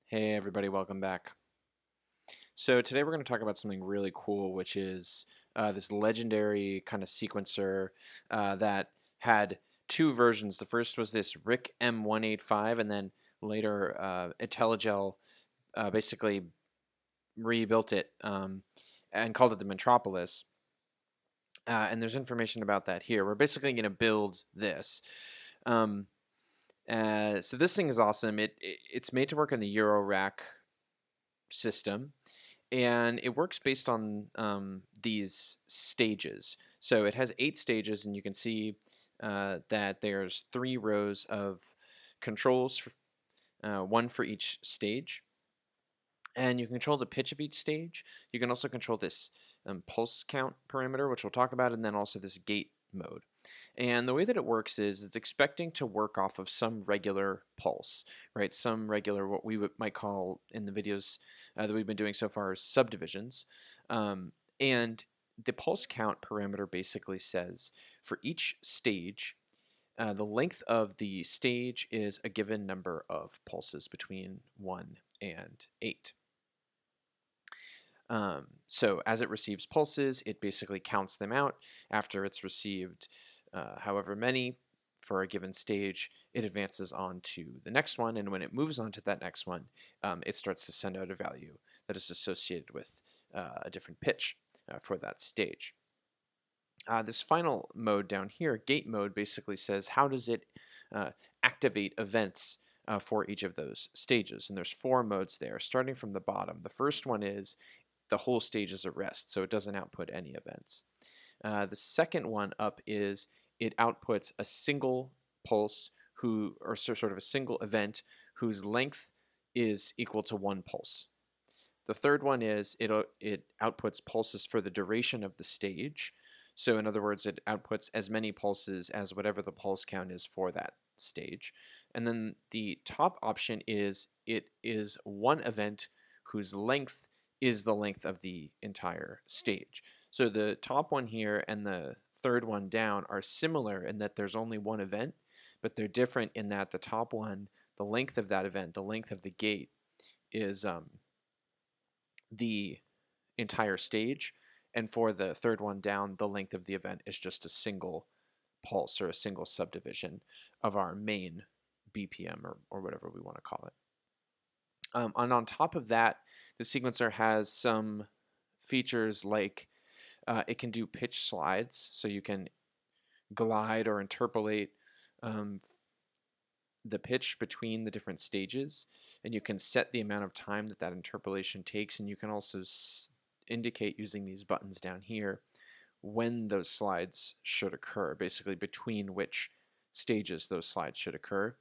Hey everybody, welcome back. So today we're going to talk about something really cool, which is this legendary kind of sequencer that had two versions. The first was this Ryk M-185, and then later Intelliel basically rebuilt it and called it the Metropolis. And there's information about that here. We're basically going to build this. Um, so this thing is awesome. It's made to work in the Euro-Rack system, and it works based on these stages. So it has 8 stages, and you can see that there's 3 rows of controls, one for each stage. And you can control the pitch of each stage. You can also control this pulse count parameter, which we'll talk about, and then also this gate mode. And the way that it works is it's expecting to work off of some regular pulse, right? Some regular, what we might call in the videos that we've been doing so far, subdivisions. And the pulse count parameter basically says for each stage, the length of the stage is a given number of pulses between 1 and 8. So as it receives pulses, it basically counts them out. After it's received however many for a given stage, it advances on to the next one, and when it moves on to that next one, it starts to send out a value that is associated with a different pitch for that stage. This final mode down here, gate mode, basically says how does it activate events for each of those stages. And there's 4 modes there, starting from the bottom. The first one is the whole stage is at rest, so it doesn't output any events. The second one up is it outputs a single pulse or sort of a single event whose length is equal to 1 pulse. The third one is it outputs pulses for the duration of the stage. So in other words, it outputs as many pulses as whatever the pulse count is for that stage. And then the top option is it is one event whose length is the length of the entire stage. So the top one here and the third one down are similar in that there's only one event, but they're different in that the top one, the length of that event, the length of the gate, is the entire stage, and for the third one down, the length of the event is just a single pulse or a single subdivision of our main BPM or whatever we want to call it. And on top of that, the sequencer has some features like it can do pitch slides, so you can glide or interpolate the pitch between the different stages, and you can set the amount of time that interpolation takes, and you can also indicate using these buttons down here when those slides should occur, basically between which stages those slides should occur.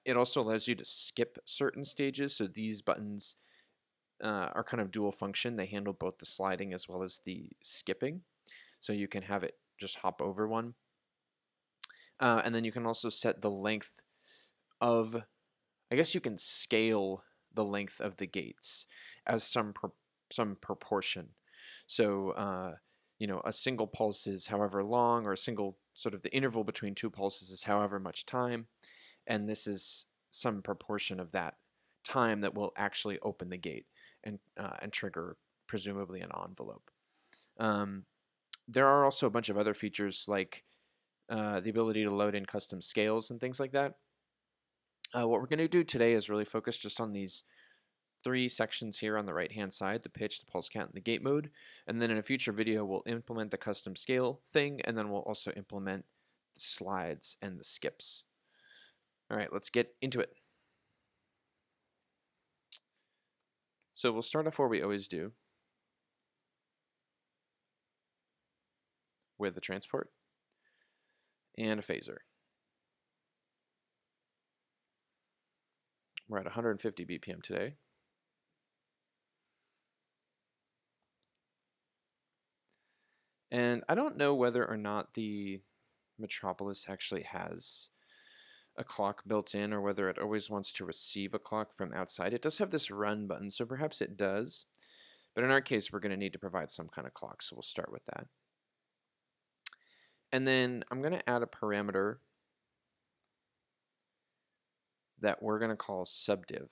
It also allows you to skip certain stages, so these buttons are kind of dual function. They handle both the sliding as well as the skipping, so you can have it just hop over one. And then you can also set the length of, I guess you can scale the length of the gates as some proportion. So, a single pulse is however long, or a single sort of the interval between 2 pulses is however much time, and this is some proportion of that time that will actually open the gate and trigger presumably an envelope. There are also a bunch of other features like the ability to load in custom scales and things like that. What we're going to do today is really focus just on these 3 sections here on the right hand side, the pitch, the pulse count, and the gate mode. And then in a future video we'll implement the custom scale thing, and then we'll also implement the slides and the skips. Alright, let's get into it. So we'll start off where we always do, with a transport and a phaser. We're at 150 BPM today. And I don't know whether or not the Metropolis actually has a clock built in, or whether it always wants to receive a clock from outside. It does have this run button, so perhaps it does. But in our case, we're going to need to provide some kind of clock, so we'll start with that. And then I'm going to add a parameter that we're going to call subdiv.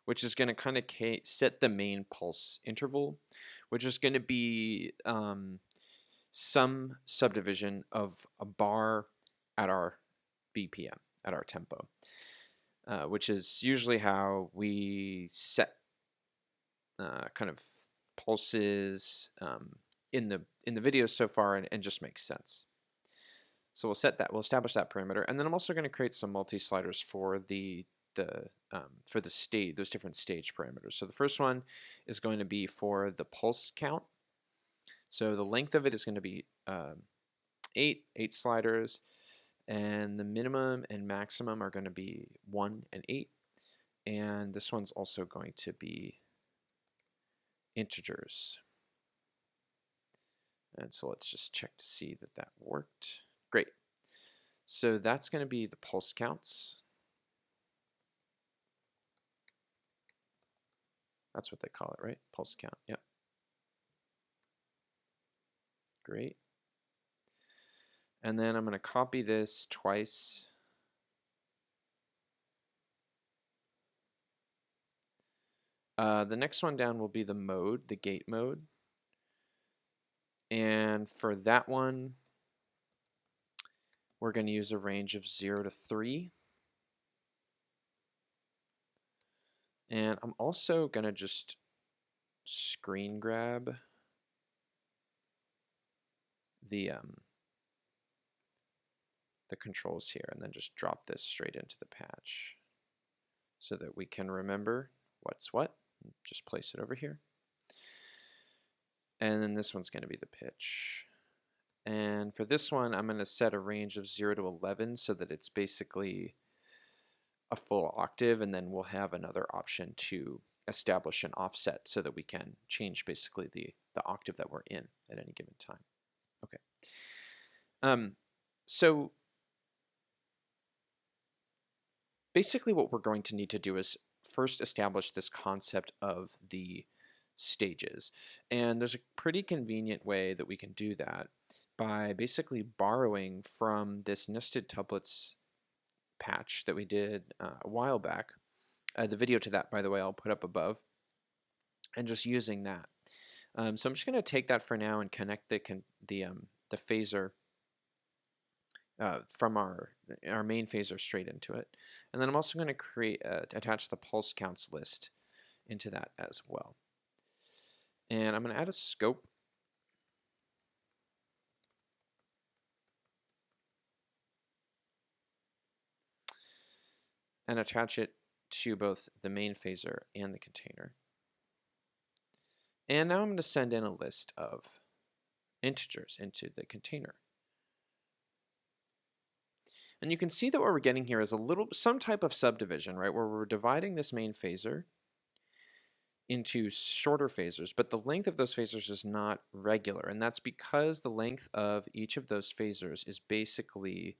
which is going to kind of set the main pulse interval, which is going to be some subdivision of a bar at our BPM, at our tempo, which is usually how we set kind of pulses in the videos so far, and just makes sense. So we'll set that, we'll establish that parameter, and then I'm also going to create some multi-sliders for for the stage, those different stage parameters. So the first one is going to be for the pulse count. So the length of it is going to be 8 sliders, and the minimum and maximum are going to be 1 and 8, and this one's also going to be integers. And so let's just check to see that that worked. Great. So that's going to be the pulse counts. That's what they call it, right? Pulse count. Yep. Great. And then I'm going to copy this twice. The next one down will be the mode, the gate mode. And for that one, we're going to use a range of 0 to 3. And I'm also going to just screen grab the controls here, and then just drop this straight into the patch so that we can remember what's what. Just place it over here. And then this one's going to be the pitch. And for this one, I'm going to set a range of 0 to 11 so that it's basically a full octave, and then we'll have another option to establish an offset so that we can change basically the octave that we're in at any given time. Okay. So basically what we're going to need to do is first establish this concept of the stages. And there's a pretty convenient way that we can do that by basically borrowing from this nested tuplets patch that we did a while back. The video to that, by the way, I'll put up above, and just using that. So I'm just going to take that for now and connect the phaser from our main phaser straight into it. And then I'm also going to attach the pulse counts list into that as well. And I'm going to add a scope. And attach it to both the main phaser and the container. And now I'm going to send in a list of integers into the container. And you can see that what we're getting here is some type of subdivision, right, where we're dividing this main phaser into shorter phasers, but the length of those phasers is not regular, and that's because the length of each of those phasers is basically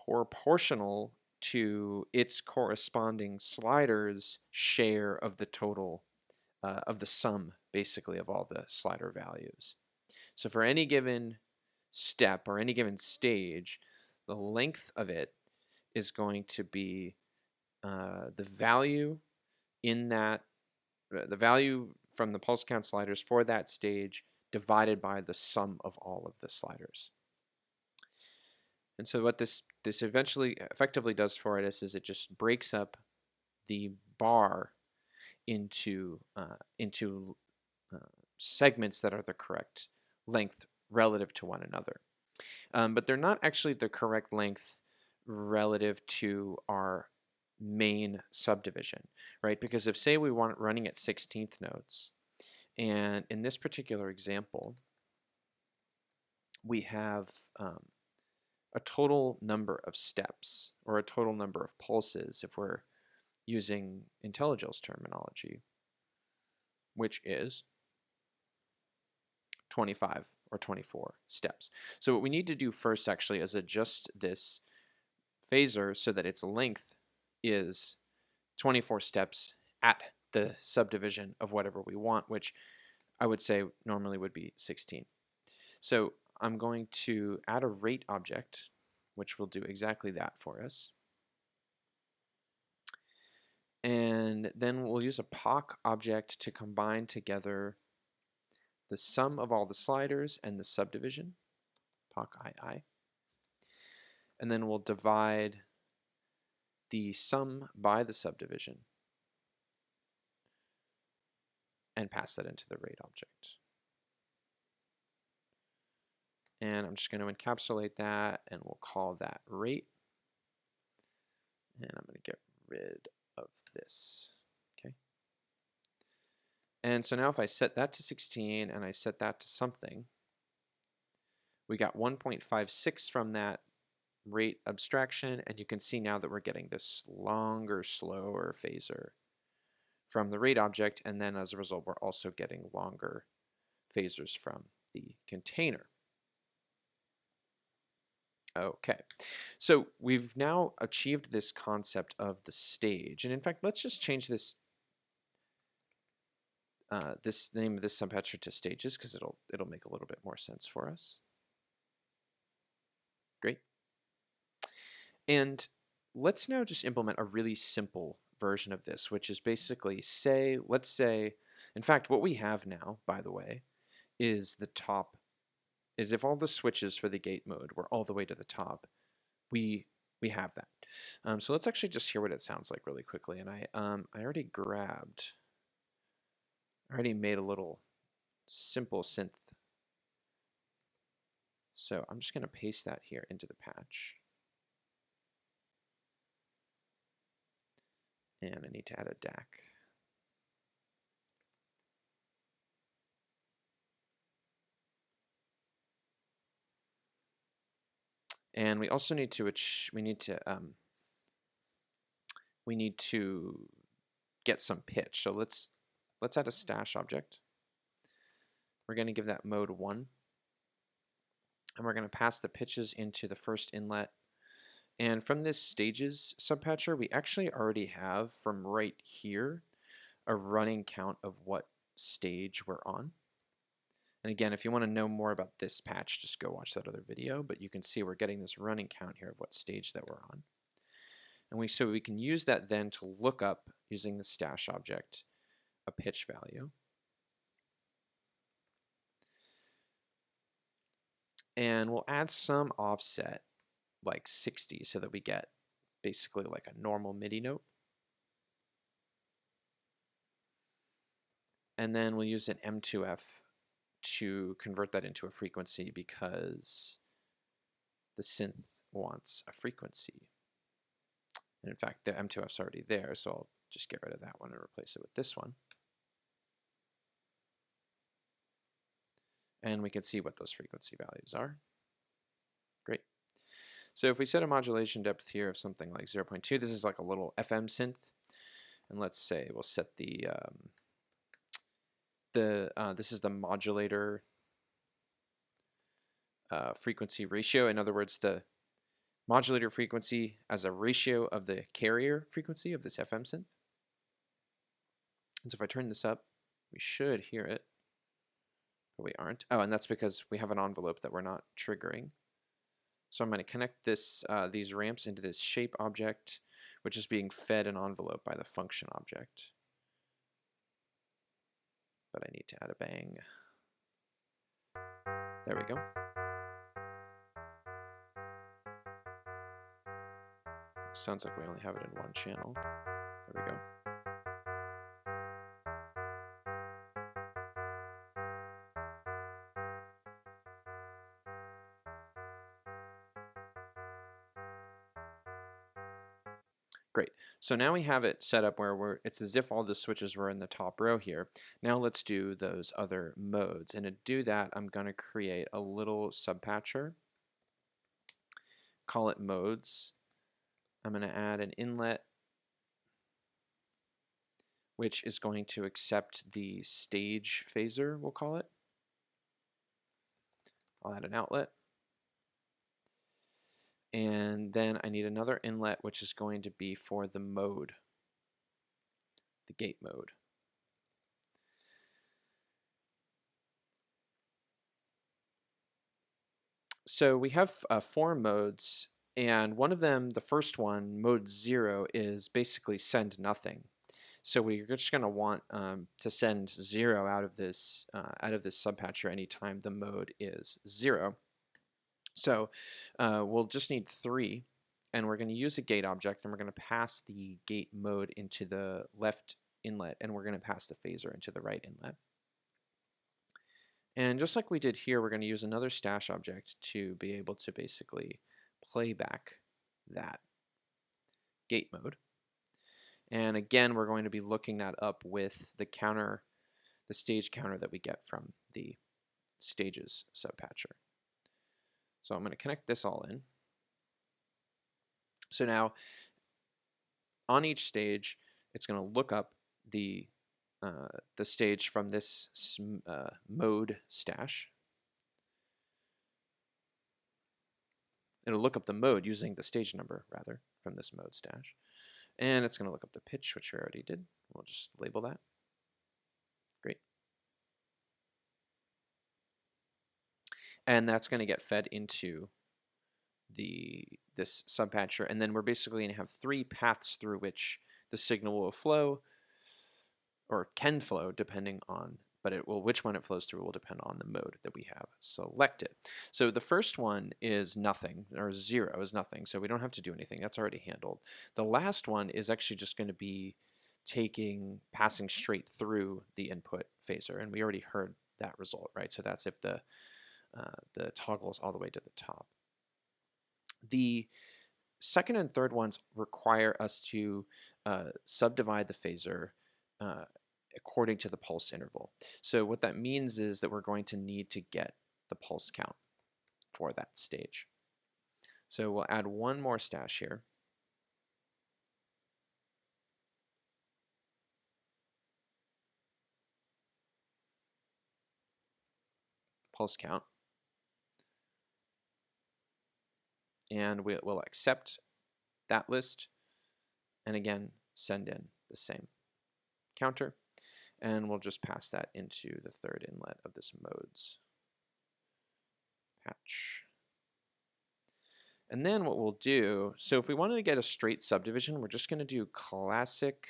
proportional to its corresponding slider's share of the total of the sum, basically, of all the slider values. So for any given step or any given stage, the length of it is going to be the value in that, the value from the pulse count sliders for that stage divided by the sum of all of the sliders. And so what this effectively does for us is it just breaks up the bar into segments that are the correct length relative to one another. But they're not actually the correct length relative to our main subdivision, right? Because if, say, we want it running at 16th notes, and in this particular example, we have a total number of steps, or a total number of pulses if we're using Intelligel's terminology, which is 25 or 24 steps. So what we need to do first actually is adjust this phaser so that its length is 24 steps at the subdivision of whatever we want, which I would say normally would be 16. So I'm going to add a rate object, which will do exactly that for us. And then we'll use a POC object to combine together the sum of all the sliders and the subdivision, POC II. And then we'll divide the sum by the subdivision and pass that into the rate object. And I'm just going to encapsulate that, and we'll call that rate. And I'm going to get rid of this. Okay. And so now if I set that to 16 and I set that to something, we got 1.56 from that rate abstraction, and you can see now that we're getting this longer, slower phasor from the rate object, and then as a result we're also getting longer phasors from the container. Okay, so we've now achieved this concept of the stage, and in fact let's just change this this name of this subpatcher to stages, because it'll make a little bit more sense for us. Great. And let's now just implement a really simple version of this, which is basically let's say, in fact, what we have now, by the way, is if all the switches for the gate mode were all the way to the top, we have that. So let's actually just hear what it sounds like really quickly. And I already made a little simple synth. So I'm just going to paste that here into the patch. And I need to add a DAC. And we also need to get some pitch. So let's add a stash object. We're going to give that mode 1. And we're going to pass the pitches into the first inlet. And from this stages subpatcher, we actually already have from right here a running count of what stage we're on. And again, if you want to know more about this patch, just go watch that other video. But you can see we're getting this running count here of what stage that we're on. And so we can use that then to look up, using the stash object, a pitch value. And we'll add some offset, like 60, so that we get basically like a normal MIDI note. And then we'll use an M2F to convert that into a frequency, because the synth wants a frequency. And in fact, the M2F's already there, so I'll just get rid of that one and replace it with this one. And we can see what those frequency values are. Great. So if we set a modulation depth here of something like 0.2, this is like a little FM synth. And let's say we'll set this is the modulator frequency ratio. In other words, the modulator frequency as a ratio of the carrier frequency of this FM synth. And so if I turn this up, we should hear it. But we aren't. Oh, and that's because we have an envelope that we're not triggering. So I'm going to connect these ramps into this shape object, which is being fed an envelope by the function object. But I need to add a bang. There we go. Sounds like we only have it in one channel. There we go. Great. So now we have it set up where it's as if all the switches were in the top row here. Now let's do those other modes. And to do that, I'm going to create a little subpatcher. Call it modes. I'm going to add an inlet, which is going to accept the stage phasor, we'll call it. I'll add an outlet. And then I need another inlet, which is going to be for the mode, the gate mode. So we have 4 modes, and one of them, the first one, mode 0, is basically send nothing. So we're just going to want to send 0 out of this subpatcher anytime the mode is 0. So we'll just need 3, and we're going to use a gate object, and we're going to pass the gate mode into the left inlet, and we're going to pass the phaser into the right inlet. And just like we did here, we're going to use another stash object to be able to basically play back that gate mode. And again, we're going to be looking that up with the counter, the stage counter that we get from the stages subpatcher. So I'm going to connect this all in. So now on each stage, it's going to look up the stage from this mode stash. It'll look up the mode using the stage number, rather, from this mode stash. And it's going to look up the pitch, which we already did. We'll just label that. Great. And that's going to get fed into this subpatcher. And then we're basically going to have 3 paths through which the signal will flow, or can flow, depending on, but which one it flows through will depend on the mode that we have selected. So the first one is nothing, or 0 is nothing, so we don't have to do anything. That's already handled. The last one is actually just going to be passing straight through the input phaser, and we already heard that result, right? So that's if the toggle is all the way to the top. The second and third ones require us to subdivide the phaser according to the pulse interval. So what that means is that we're going to need to get the pulse count for that stage. So we'll add one more stash here. Pulse count. And we'll accept that list, and again, send in the same counter. And we'll just pass that into the third inlet of this modes patch. And then what we'll do, so if we wanted to get a straight subdivision, we're just going to do classic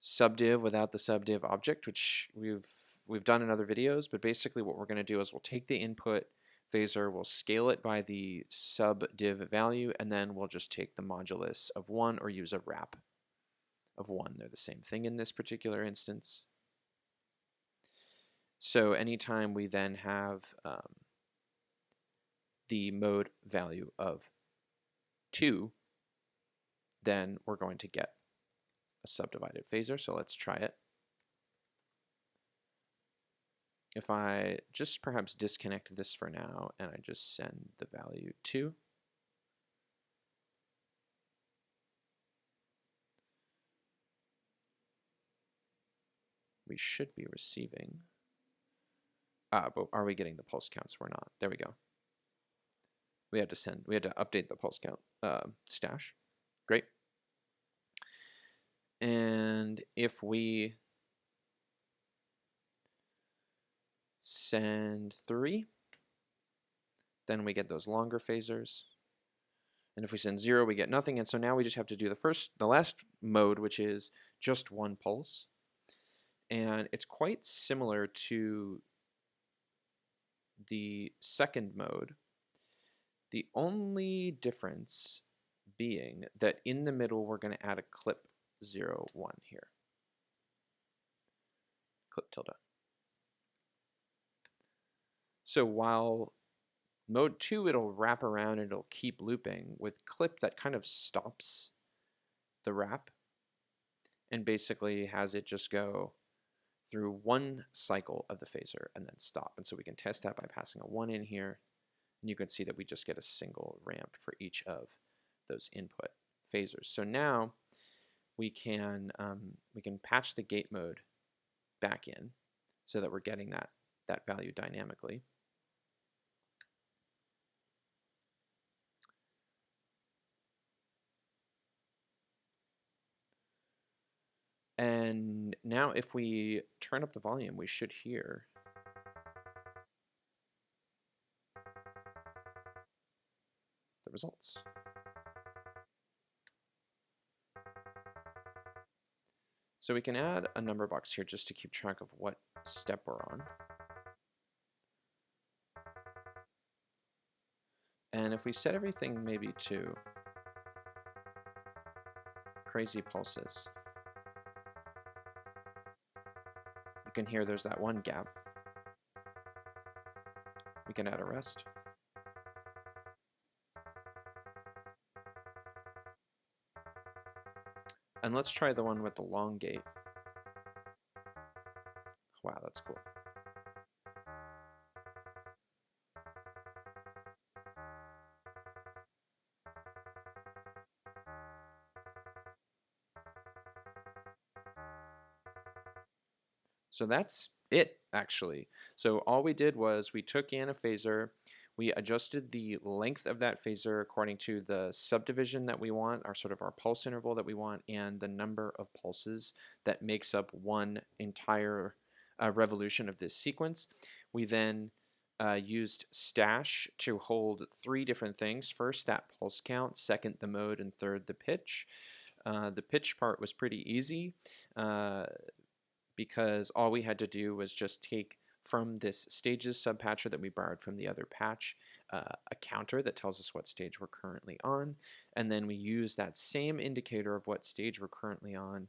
subdiv without the subdiv object, which we've done in other videos. But basically what we're going to do is we'll take the input phaser, we'll scale it by the subdiv value, and then we'll just take the modulus of 1 or use a wrap of 1. They're the same thing in this particular instance. So anytime we then have the mode value of 2, then we're going to get a subdivided phaser. So let's try it. If I just perhaps disconnect this for now and I just send the value 2, we should be receiving, but are we getting the pulse counts? We're not. There we go. We had to update the pulse count stash. Great. And if we send 3, then we get those longer phasers. And if we send 0, we get nothing. And so now we just have to do the last mode, which is just 1 pulse. And it's quite similar to the second mode. The only difference being that in the middle, we're going to add a clip 0, 1 here. Clip tilde. So while mode 2, it'll wrap around and it'll keep looping, with clip that kind of stops the wrap and basically has it just go through 1 cycle of the phaser and then stop. And so we can test that by passing a 1 in here. And you can see that we just get a single ramp for each of those input phasers. So now we can patch the gate mode back in so that we're getting that value dynamically. And now if we turn up the volume, we should hear the results. So we can add a number box here just to keep track of what step we're on. And if we set everything maybe to crazy pulses, you can hear there's that one gap. We can add a rest. And let's try the one with the long gate. Wow, that's cool. So that's it, actually. So all we did was we took in a phasor, we adjusted the length of that phasor according to the subdivision that we want, our sort of our pulse interval that we want, and the number of pulses that makes up one entire revolution of this sequence. We then used stash to hold three different things. First, that pulse count, second, the mode, and third, the pitch. The pitch part was pretty easy. Because all we had to do was just take from this stages subpatcher that we borrowed from the other patch a counter that tells us what stage we're currently on, and then we use that same indicator of what stage we're currently on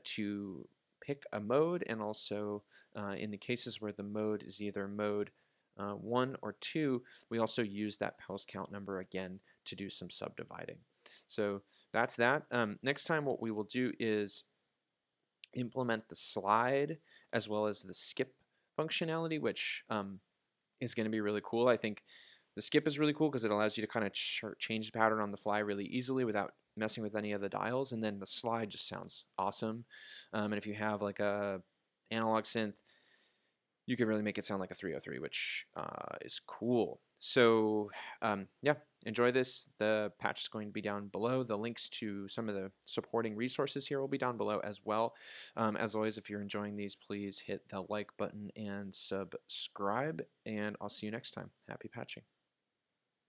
to pick a mode, and also in the cases where the mode is either mode 1 or 2, we also use that pulse count number again to do some subdividing. So that's that. Next time what we will do is implement the slide as well as the skip functionality, which is going to be really cool. I think the skip is really cool because it allows you to kind of change the pattern on the fly really easily without messing with any of the dials, and then the slide just sounds awesome. And if you have like a analog synth, you can really make it sound like a 303, which is cool. So yeah, enjoy this. The patch is going to be down below. The links to some of the supporting resources here will be down below as well. As always, if you're enjoying these, please hit the like button and subscribe, and I'll see you next time. Happy patching.